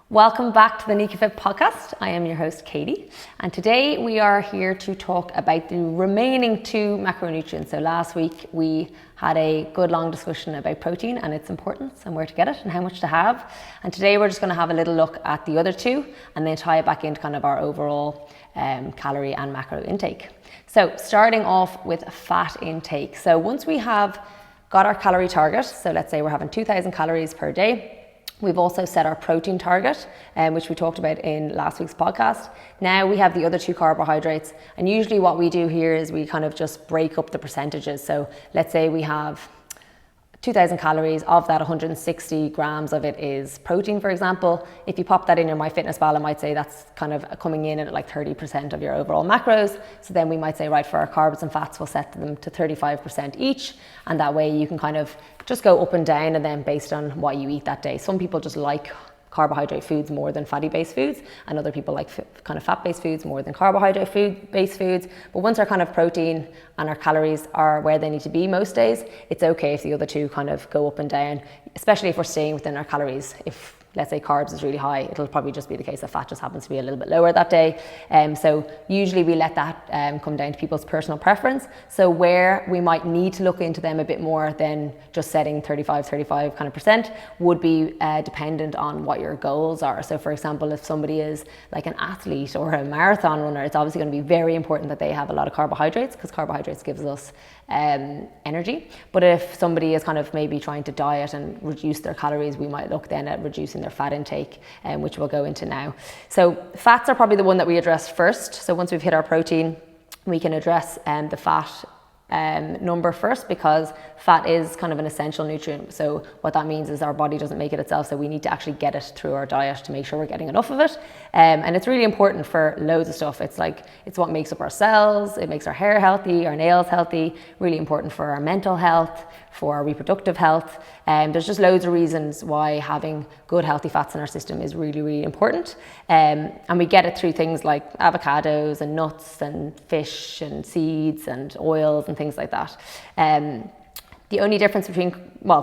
Welcome back to the NicaFit podcast. I am your host, Katie, and today we are here to talk about the remaining two macronutrients. So last week we had a good long discussion about protein and its importance and where to get it and how much to have. And today we're just going to have a little look at the other two and then tie it back into kind of our overall calorie and macro intake. So starting off with fat intake. So once we have got our calorie target, so let's say we're having 2,000 calories per day, we've also set our protein target, which we talked about in last week's podcast. Now we have the other two carbohydrates, and usually what we do here is we kind of just break up the percentages. So let's say we have 2,000 calories, of that 160 grams of it is protein, for example. If you pop that in your MyFitnessPal, it might say that's kind of coming in at like 30% of your overall macros. So then we might say, right, for our carbs and fats, we'll set them to 35% each. And that way you can kind of just go up and down and then based on what you eat that day. Some people just like carbohydrate foods more than fatty-based foods, and other people like kind of fat-based foods more than carbohydrate-based foods. But once our kind of protein and our calories are where they need to be most days, it's okay if the other two kind of go up and down, especially if we're staying within our calories. If let's say carbs is really high, it'll probably just be the case that fat just happens to be a little bit lower that day. So usually we let that come down to people's personal preference. So where we might need to look into them a bit more than just setting 35 kind of percent would be dependent on what your goals are. So for example, if somebody is like an athlete or a marathon runner, it's obviously going to be very important that they have a lot of carbohydrates, because carbohydrates gives us energy. But if somebody is kind of maybe trying to diet and reduce their calories, we might look then at reducing their fat intake, which we'll go into now. So fats are probably the one that we address first. So once we've hit our protein, we can address the fat number first, because fat is kind of an essential nutrient. So what that means is our body doesn't make it itself, so we need to actually get it through our diet to make sure we're getting enough of it. And it's really important for loads of stuff. It's what makes up our cells, it makes our hair healthy, our nails healthy, really important for our mental health, for our reproductive health. There's just loads of reasons why having good healthy fats in our system is really, really important. And we get it through things like avocados and nuts and fish and seeds and oils and things like that. The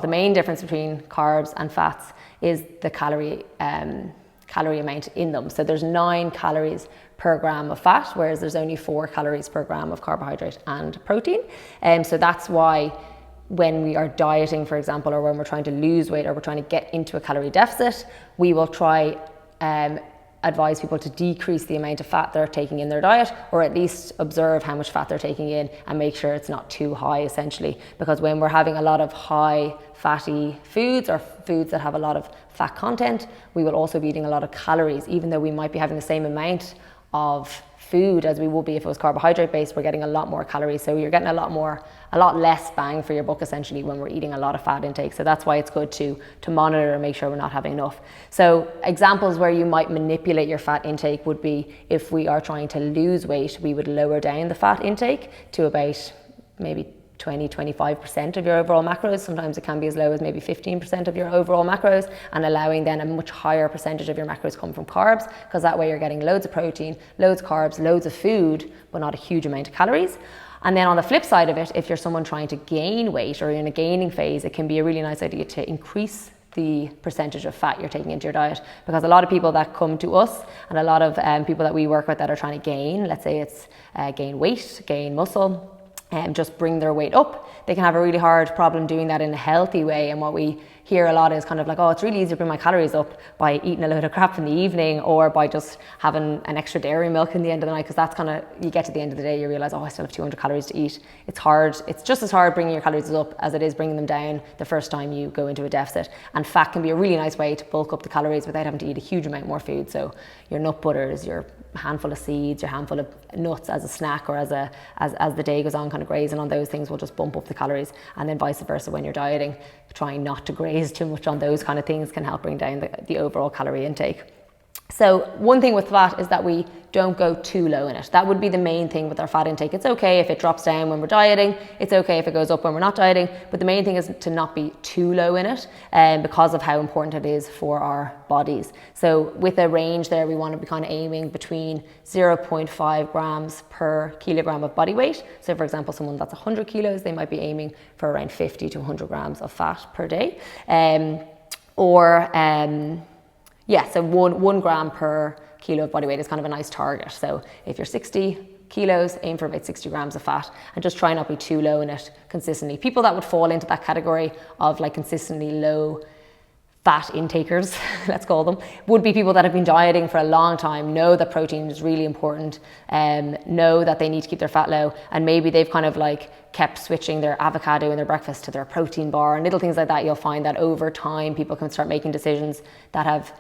main difference between carbs and fats is the calorie amount in them. So there's 9 calories per gram of fat, whereas there's only 4 calories per gram of carbohydrate and protein. So that's why when we are dieting, for example, or when we're trying to lose weight or we're trying to get into a calorie deficit, we will try advise people to decrease the amount of fat they're taking in their diet, or at least observe how much fat they're taking in and make sure it's not too high, essentially. Because when we're having a lot of high fatty foods or foods that have a lot of fat content, we will also be eating a lot of calories, even though we might be having the same amount of food as we would be if it was carbohydrate based. We're getting a lot more calories, so you're getting a lot less bang for your buck, essentially, when we're eating a lot of fat intake. So that's why it's good to monitor and make sure we're not having enough. So examples where you might manipulate your fat intake would be if we are trying to lose weight, we would lower down the fat intake to about maybe 20-25% of your overall macros. Sometimes it can be as low as maybe 15% of your overall macros, and allowing then a much higher percentage of your macros come from carbs, because that way you're getting loads of protein, loads of carbs, loads of food, but not a huge amount of calories. And then on the flip side of it, if you're someone trying to gain weight or in a gaining phase, it can be a really nice idea to increase the percentage of fat you're taking into your diet, because a lot of people that come to us and a lot of people that we work with that are trying to gain, let's say it's gain weight, gain muscle, and just bring their weight up, they can have a really hard problem doing that in a healthy way. And what we hear a lot is kind of like, oh, it's really easy to bring my calories up by eating a load of crap in the evening, or by just having an extra dairy milk in the end of the night, because that's kind of, you get to the end of the day, you realize, oh, I still have 200 calories to eat. It's hard. It's just as hard bringing your calories up as it is bringing them down the first time you go into a deficit. And fat can be a really nice way to bulk up the calories without having to eat a huge amount more food. So your nut butters, your handful of seeds, your handful of nuts as a snack, or as the day goes on, kind of grazing on those things will just bump up the calories. And then vice versa, when you're dieting, trying not to graze too much on those kind of things can help bring down the overall calorie intake. So one thing with fat is that we don't go too low in it. That would be the main thing with our fat intake. It's okay if it drops down when we're dieting. It's okay if it goes up when we're not dieting. But the main thing is to not be too low in it, because of how important it is for our bodies. So with a range there, we want to be kind of aiming between 0.5 grams per kilogram of body weight. So for example, someone that's 100 kilos, they might be aiming for around 50 to 100 grams of fat per day. Yeah, so one gram per kilo of body weight is kind of a nice target. So if you're 60 kilos, aim for about 60 grams of fat, and just try not be too low in it consistently. People that would fall into that category of like consistently low fat intakers, let's call them, would be people that have been dieting for a long time, know that protein is really important, know that they need to keep their fat low, and maybe they've kind of like kept switching their avocado in their breakfast to their protein bar and little things like that. You'll find that over time people can start making decisions that have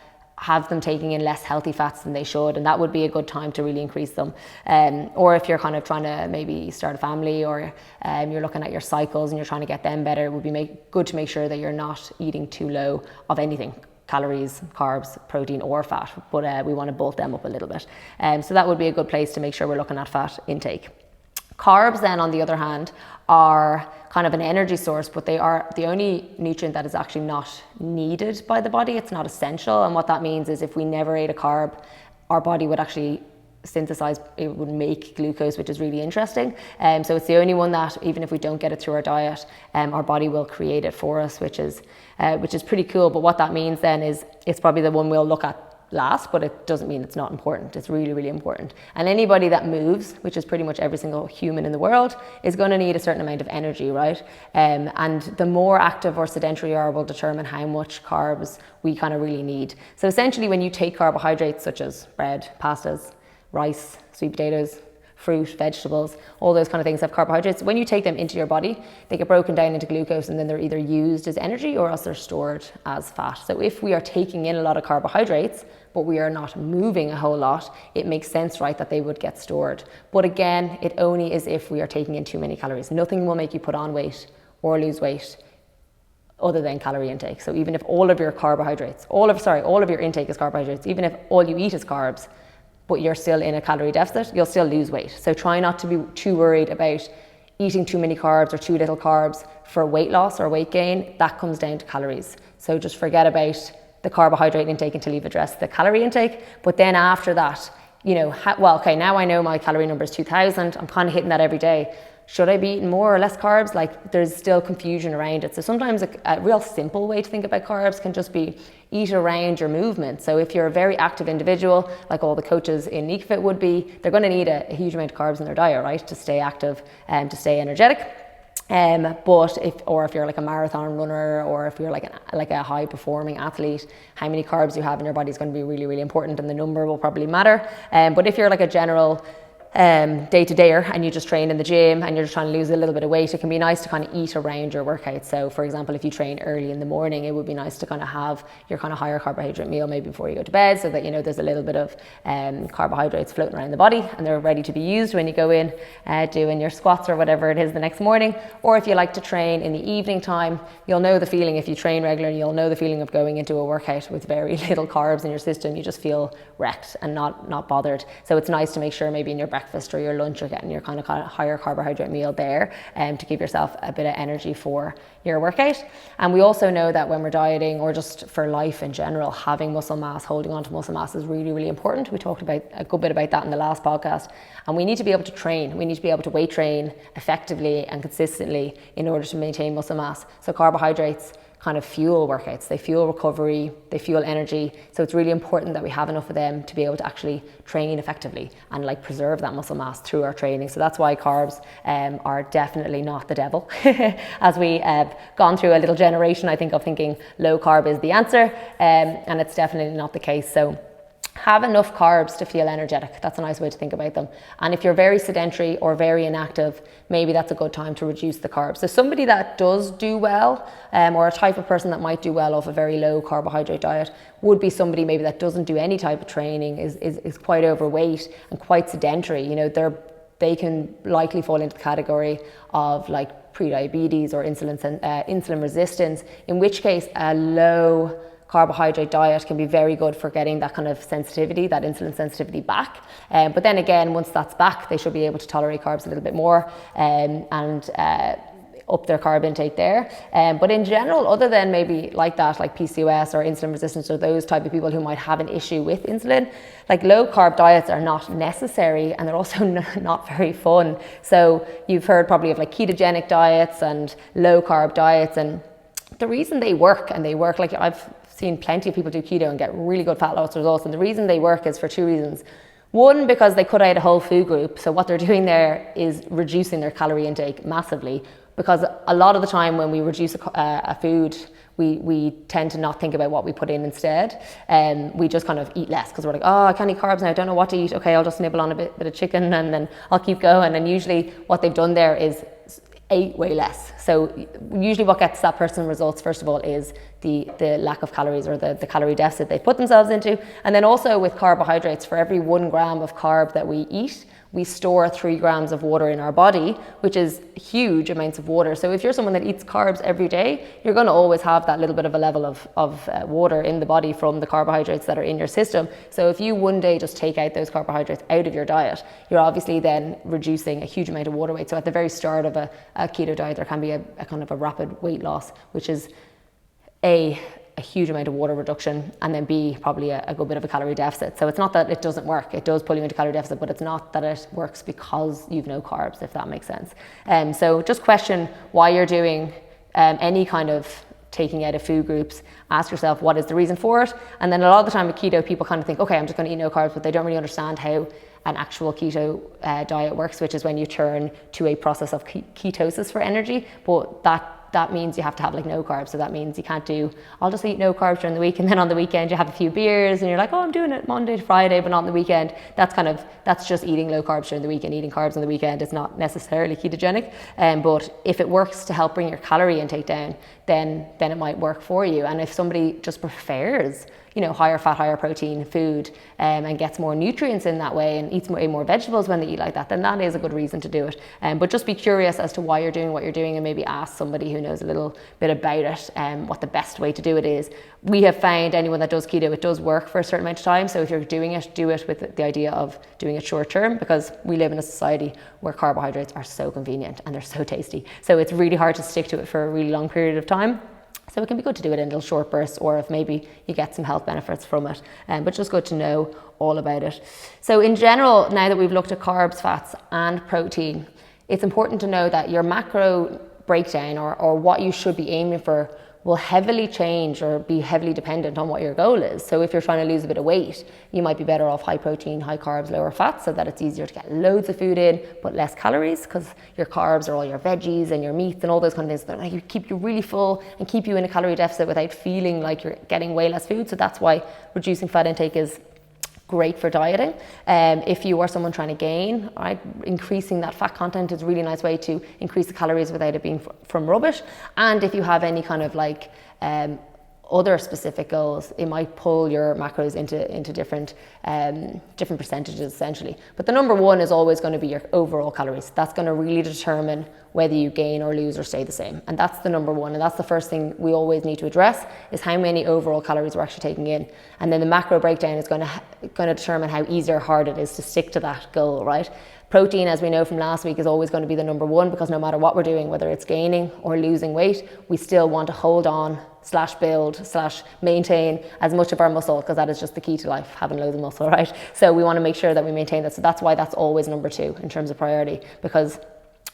them taking in less healthy fats than they should, and that would be a good time to really increase them. Or if you're kind of trying to maybe start a family, or you're looking at your cycles and you're trying to get them better, it would be good to make sure that you're not eating too low of anything, calories, carbs, protein or fat, but we want to bulk them up a little bit. So that would be a good place to make sure we're looking at fat intake. Carbs then, on the other hand, are kind of an energy source, but they are the only nutrient that is actually not needed by the body. It's not essential. And what that means is if we never ate a carb, our body would actually synthesize, it would make glucose, which is really interesting. So it's the only one that, even if we don't get it through our diet, our body will create it for us, which is pretty cool. But what that means then is it's probably the one we'll look at last, but it doesn't mean it's not important. It's really, really important. And anybody that moves, which is pretty much every single human in the world, is going to need a certain amount of energy, right? And the more active or sedentary you are will determine how much carbs we kind of really need. So essentially, when you take carbohydrates such as bread, pastas, rice, sweet potatoes, fruit, vegetables, all those kind of things have carbohydrates. When you take them into your body, they get broken down into glucose, and then they're either used as energy or else they're stored as fat. So if we are taking in a lot of carbohydrates, but we are not moving a whole lot, it makes sense, right, that they would get stored. But again, it only is if we are taking in too many calories. Nothing will make you put on weight or lose weight other than calorie intake. So even if all of your carbohydrates, all of your intake is carbohydrates, even if all you eat is carbs, but you're still in a calorie deficit, you'll still lose weight. So try not to be too worried about eating too many carbs or too little carbs for weight loss or weight gain. That comes down to calories. So just forget about the carbohydrate intake until you've addressed the calorie intake. But then after that, now I know my calorie number is 2000. I'm kind of hitting that every day. Should I be eating more or less carbs? Like, there's still confusion around it. So sometimes a real simple way to think about carbs can just be eat around your movement. So if you're a very active individual, like all the coaches in NeekFit would be, they're going to need a huge amount of carbs in their diet, right, to stay active and to stay energetic. But if you're like a marathon runner, or if you're like a high performing athlete, how many carbs you have in your body is going to be really, really important, and the number will probably matter. But if you're like a general day-to-dayer and you just train in the gym and you're just trying to lose a little bit of weight, it can be nice to kind of eat around your workout. So for example, if you train early in the morning, it would be nice to kind of have your kind of higher carbohydrate meal maybe before you go to bed, so that there's a little bit of carbohydrates floating around the body and they're ready to be used when you go in doing your squats or whatever it is the next morning. Or if you like to train in the evening time, you'll know the feeling. If you train regularly, you'll know the feeling of going into a workout with very little carbs in your system. You just feel wrecked and not bothered. So it's nice to make sure maybe in your breakfast or your lunch you're getting your kind of higher carbohydrate meal there, to give yourself a bit of energy for your workout. And we also know that when we're dieting, or just for life in general, having muscle mass, holding on to muscle mass is really, really important. We talked about a good bit about that in the last podcast. And we need to be able to train. We need to be able to weight train effectively and consistently in order to maintain muscle mass. So carbohydrates kind of fuel workouts, they fuel recovery, they fuel energy. So it's really important that we have enough of them to be able to actually train effectively and like preserve that muscle mass through our training. So that's why carbs are definitely not the devil. As we have gone through a little generation, I think, of thinking low carb is the answer, and it's definitely not the case. So have enough carbs to feel energetic. That's a nice way to think about them. And if you're very sedentary or very inactive, maybe that's a good time to reduce the carbs. So somebody that does do well, or a type of person that might do well off a very low carbohydrate diet, would be somebody maybe that doesn't do any type of training, is quite overweight and quite sedentary. They can likely fall into the category of like pre-diabetes or insulin resistance, in which case a low carbohydrate diet can be very good for getting that kind of sensitivity, that insulin sensitivity back. But then again, once that's back, they should be able to tolerate carbs a little bit more and up their carb intake there. But in general, other than maybe like PCOS or insulin resistance, or those type of people who might have an issue with insulin, like low carb diets are not necessary, and they're also not very fun. So you've heard probably of like ketogenic diets and low carb diets, and the reason they work like I've seen plenty of people do keto and get really good fat loss results. And the reason they work is for two reasons. One, because they cut out a whole food group. So what they're doing there is reducing their calorie intake massively, because a lot of the time when we reduce a food, we tend to not think about what we put in instead. We just kind of eat less because we're like, oh, I can't eat carbs now, I don't know what to eat. Okay, I'll just nibble on a bit of chicken and then I'll keep going. And usually what they've done there is ate way less. So usually what gets that person results, first of all, is the lack of calories, or the calorie deficit they put themselves into. And then also with carbohydrates, for every 1 gram of carb that we eat, we store 3 grams of water in our body, which is huge amounts of water. So if you're someone that eats carbs every day, you're going to always have that little bit of a level of water in the body from the carbohydrates that are in your system. So if you one day just take out those carbohydrates out of your diet, you're obviously then reducing a huge amount of water weight. So at the very start of a keto diet, there can be a kind of a rapid weight loss, which is a huge amount of water reduction, and then B, probably a good bit of a calorie deficit. So it's not that it doesn't work, it does pull you into calorie deficit, but it's not that it works because you've no carbs, if that makes sense. So just question why you're doing any kind of taking out of food groups. Ask yourself, what is the reason for it? And then a lot of the time with keto, people kind of think, okay, I'm just going to eat no carbs, but they don't really understand how an actual keto diet works, which is when you turn to a process of ketosis for energy. But that means you have to have like no carbs. So that means you can't do, I'll just eat no carbs during the week, and then on the weekend you have a few beers and you're like, oh, I'm doing it Monday to Friday, but not on the weekend. That's just eating low carbs during the week, and eating carbs on the weekend is not necessarily ketogenic. But if it works to help bring your calorie intake down, then it might work for you. And if somebody just prefers, higher fat, higher protein food, and gets more nutrients in that way, and eats way more vegetables when they eat like that, then that is a good reason to do it. But just be curious as to why you're doing what you're doing, and maybe ask somebody who knows a little bit about it, what the best way to do it is. We have found anyone that does keto, it does work for a certain amount of time. So if you're doing it, do it with the idea of doing it short term, because we live in a society where carbohydrates are so convenient and they're so tasty. So it's really hard to stick to it for a really long period of time. So it can be good to do it in little short bursts, or if maybe you get some health benefits from it. But just good to know all about it. So in general, now that we've looked at carbs, fats and protein, it's important to know that your macro breakdown, or what you should be aiming for, will heavily change or be heavily dependent on what your goal is. So if you're trying to lose a bit of weight, you might be better off high protein, high carbs, lower fat, so that it's easier to get loads of food in but less calories, because your carbs are all your veggies and your meats and all those kind of things that like keep you really full and keep you in a calorie deficit without feeling like you're getting way less food. So that's why reducing fat intake is great for dieting. If you are someone trying to gain, right, increasing that fat content is a really nice way to increase the calories without it being from rubbish. And if you have any kind of like other specific goals, it might pull your macros into different percentages essentially. But the number one is always going to be your overall calories. That's going to really determine whether you gain or lose or stay the same. And that's the number one. And that's the first thing we always need to address, is how many overall calories we're actually taking in. And then the macro breakdown is going to determine how easy or hard it is to stick to that goal, right? Protein, as we know from last week, is always going to be the number one, because no matter what we're doing, whether it's gaining or losing weight, we still want to hold on / build / maintain as much of our muscle, because that is just the key to life, having loads of muscle, right? So we want to make sure that we maintain that. So that's why that's always number two in terms of priority, because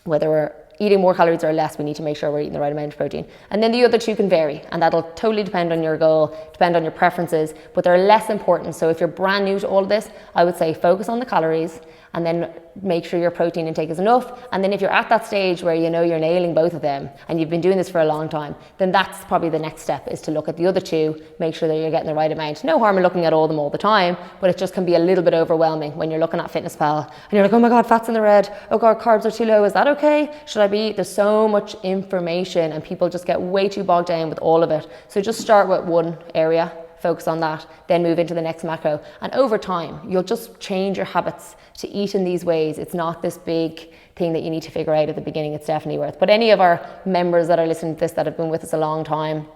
whether we're eating more calories or less, we need to make sure we're eating the right amount of protein. And then the other two can vary, and that'll totally depend on your goal, depend on your preferences, but they're less important. So if you're brand new to all of this, I would say focus on the calories, and then make sure your protein intake is enough. And then if you're at that stage where you know you're nailing both of them, and you've been doing this for a long time, then that's probably the next step, is to look at the other two, make sure that you're getting the right amount. No harm in looking at all of them all the time, but it just can be a little bit overwhelming when you're looking at FitnessPal and you're like, oh my God, fat's in the red. Oh God, carbs are too low. Is that okay? Should I be? There's so much information, and people just get way too bogged down with all of it. So just start with one area, focus on that, then move into the next macro. And over time, you'll just change your habits to eat in these ways. It's not this big thing that you need to figure out at the beginning. It's definitely worth. But any of our members that are listening to this that have been with us a long time,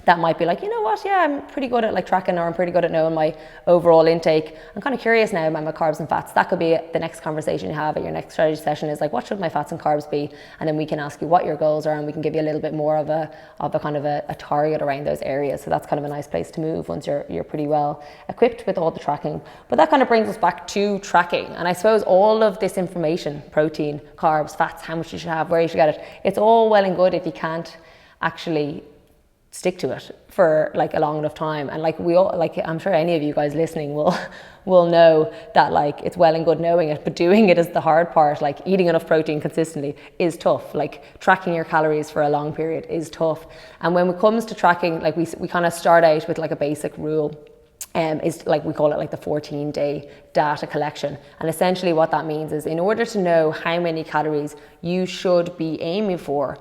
that might be like, you know what, yeah, I'm pretty good at like tracking, or I'm pretty good at knowing my overall intake. I'm kind of curious now about my carbs and fats. That could be the next conversation you have at your next strategy session, is like, what should my fats and carbs be? And then we can ask you what your goals are, and we can give you a little bit more of a kind of a target around those areas. So that's kind of a nice place to move once you're pretty well equipped with all the tracking. But that kind of brings us back to tracking. And I suppose all of this information, protein, carbs, fats, how much you should have, where you should get it, it's all well and good if you can't actually stick to it for like a long enough time. And like we all, like I'm sure any of you guys listening will know that like it's well and good knowing it, but doing it is the hard part. Like eating enough protein consistently is tough. Like tracking your calories for a long period is tough. And when it comes to tracking, like we kind of start out with like a basic rule. Is like we call it like the 14-day data collection. And essentially what that means is in order to know how many calories you should be aiming for,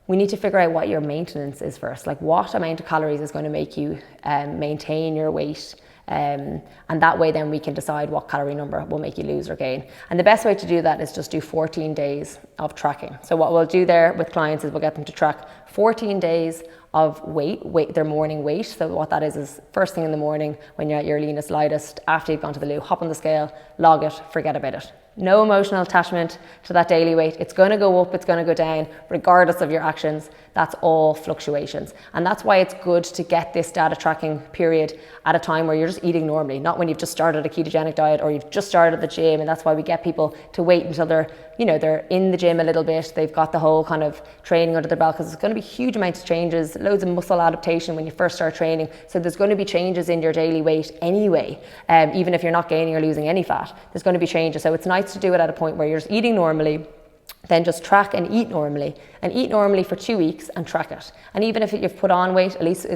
we need to figure out what your maintenance is first. Like what amount of calories is going to make you maintain your weight. And that way then we can decide what calorie number will make you lose or gain. And the best way to do that is just do 14 days of tracking. So what we'll do there with clients is we'll get them to track 14 days of weight, their morning weight. So what that is first thing in the morning when you're at your leanest, lightest, after you've gone to the loo, hop on the scale, log it, forget about it. No emotional attachment to that daily weight. It's going to go up, it's going to go down, regardless of your actions. That's all fluctuations. And that's why it's good to get this data tracking period at a time where you're just eating normally, not when you've just started a ketogenic diet or you've just started the gym. And that's why we get people to wait until they're in the gym a little bit. They've got the whole kind of training under their belt, because there's going to be huge amounts of changes, loads of muscle adaptation when you first start training. So there's going to be changes in your daily weight anyway. Even if you're not gaining or losing any fat, there's going to be changes. So it's nice to do it at a point where you're just eating normally, then just track and eat normally for 2 weeks and track it. And even if you've put on weight, at least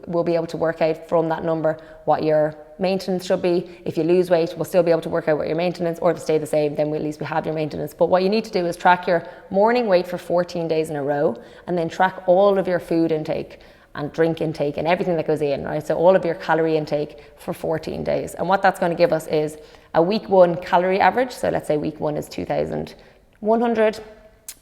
we'll be able to work out from that number what your maintenance should be. If you lose weight, we'll still be able to work out what your maintenance, or if it stay the same, then at least we have your maintenance. But what you need to do is track your morning weight for 14 days in a row, and then track all of your food intake and drink intake and everything that goes in, right? So all of your calorie intake for 14 days. And what that's going to give us is a week 1 calorie average. So let's say week 1 is 2,100.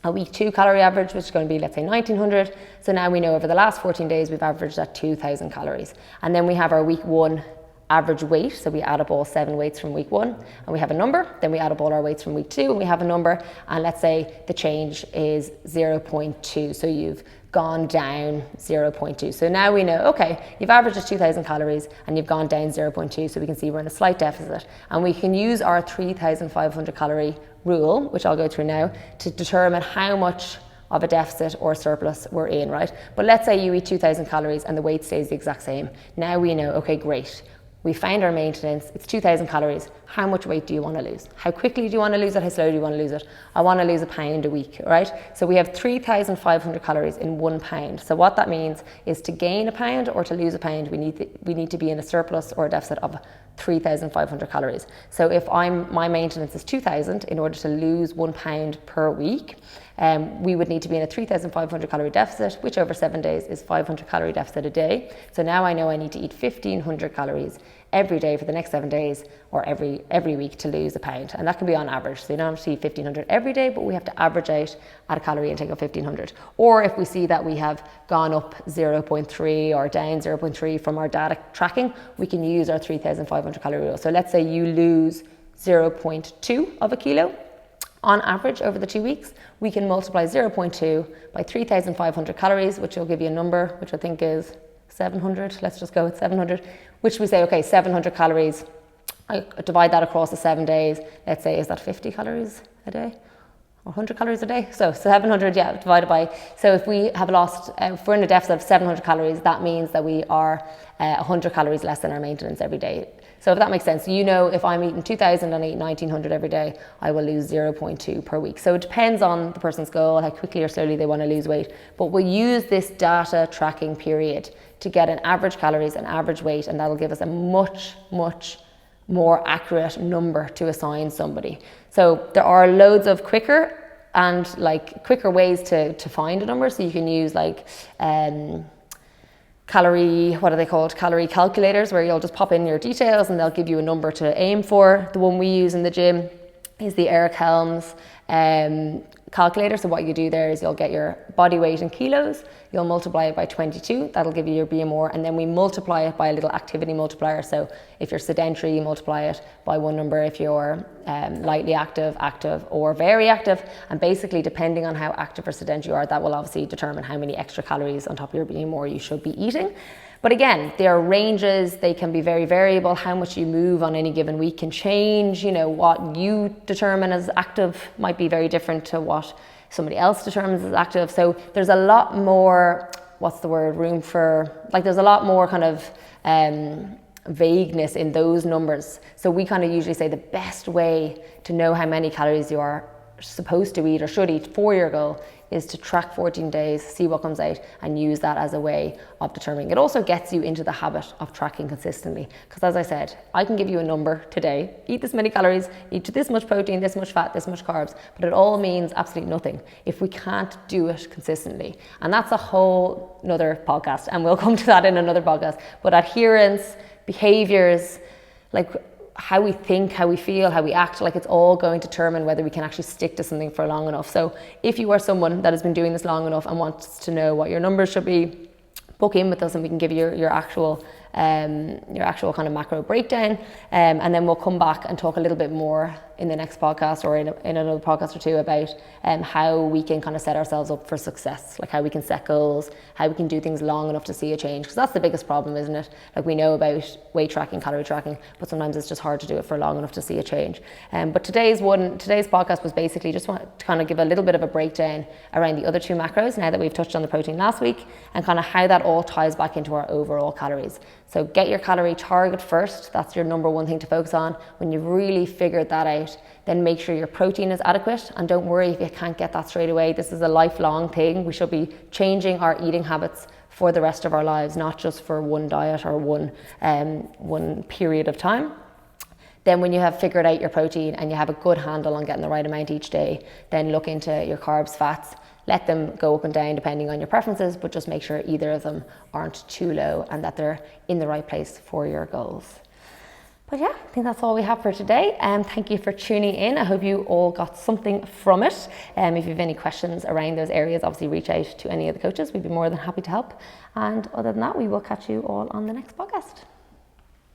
A week 2 calorie average, which is going to be, let's say, 1,900. So now we know over the last 14 days, we've averaged at 2,000 calories. And then we have our week 1 average weight. So we add up all 7 weights from week 1 and we have a number. Then we add up all our weights from week 2 and we have a number. And let's say the change is 0.2. So you've gone down 0.2. So now we know, okay, you've averaged at 2,000 calories and you've gone down 0.2. So we can see we're in a slight deficit. And we can use our 3,500 calorie rule, which I'll go through now, to determine how much of a deficit or surplus we're in, right? But let's say you eat 2,000 calories and the weight stays the exact same. Now we know, okay, great. We found our maintenance, it's 2,000 calories. How much weight do you want to lose? How quickly do you want to lose it? How slow do you want to lose it? I want to lose a pound a week, right? So we have 3,500 calories in 1 pound. So what that means is to gain a pound or to lose a pound, we need to be in a surplus or a deficit of 3,500 calories. So if my maintenance is 2,000, in order to lose 1 pound per week, we would need to be in a 3,500 calorie deficit, which over 7 days is 500 calorie deficit a day. So now I know I need to eat 1,500 calories every day for the next 7 days, or every week, to lose a pound. And that can be on average. So you don't have to eat 1,500 every day, but we have to average out at a calorie intake of 1,500. Or if we see that we have gone up 0.3 or down 0.3 from our data tracking, we can use our 3,500 calorie rule. So let's say you lose 0.2 of a kilo on average over the 2 weeks, we can multiply 0.2 by 3,500 calories, which will give you a number, which I think is 700. Let's just go with 700, which we say, okay, 700 calories. I divide that across the 7 days. Let's say, is that 50 calories a day? Or 100 calories a day? So 700, yeah, divided by, so if we have lost, if we're in a deficit of 700 calories, that means that we are 100 calories less than our maintenance every day. So if that makes sense, you know, if I'm eating 2,000 and I eat 1,900 every day, I will lose 0.2 per week. So it depends on the person's goal, how quickly or slowly they want to lose weight. But we'll use this data tracking period to get an average calories and average weight, and that'll give us a much, much more accurate number to assign somebody. So there are loads of quicker ways to find a number. So you can use like calorie calculators, where you'll just pop in your details and they'll give you a number to aim for. The one we use in the gym is the Eric Helms calculator. So what you do there is you'll get your body weight in kilos, you'll multiply it by 22, that'll give you your BMR, and then we multiply it by a little activity multiplier. So if you're sedentary, you multiply it by one number. If you're lightly active, active, or very active, and basically depending on how active or sedentary you are, that will obviously determine how many extra calories on top of your BMR you should be eating. But again, there are ranges, they can be very variable. How much you move on any given week can change. You know, what you determine as active might be very different to what somebody else determines as active. So there's a lot more what's the word, room for, like there's a lot more kind of vagueness in those numbers. So we kind of usually say the best way to know how many calories you are supposed to eat or should eat for your goal is to track 14 days, see what comes out, and use that as a way of determining. It also gets you into the habit of tracking consistently. Because as I said, I can give you a number today, eat this many calories, eat this much protein, this much fat, this much carbs, but it all means absolutely nothing if we can't do it consistently. And that's a whole nother podcast, and we'll come to that in another podcast. But adherence, behaviors, like how we think, how we feel, how we act, like it's all going to determine whether we can actually stick to something for long enough. So if you are someone that has been doing this long enough and wants to know what your numbers should be, book in with us and we can give you your actual kind of macro breakdown, and then we'll come back and talk a little bit more in the next podcast or in another podcast or two about how we can kind of set ourselves up for success, like how we can set goals, how we can do things long enough to see a change, because that's the biggest problem, isn't it? Like we know about weight tracking, calorie tracking, but sometimes it's just hard to do it for long enough to see a change. But today's podcast was basically just want to kind of give a little bit of a breakdown around the other two macros now that we've touched on the protein last week, and kind of how that all ties back into our overall calories. So get your calorie target first. That's your number one thing to focus on. When you've really figured that out, then make sure your protein is adequate, and don't worry if you can't get that straight away. This is a lifelong thing. We should be changing our eating habits for the rest of our lives, not just for one diet or one period of time. Then when you have figured out your protein and you have a good handle on getting the right amount each day, then look into your carbs, fats. Let them go up and down depending on your preferences, but just make sure either of them aren't too low and that they're in the right place for your goals. But yeah, I think that's all we have for today. Thank you for tuning in. I hope you all got something from it. If you have any questions around those areas, obviously reach out to any of the coaches. We'd be more than happy to help. And other than that, we will catch you all on the next podcast.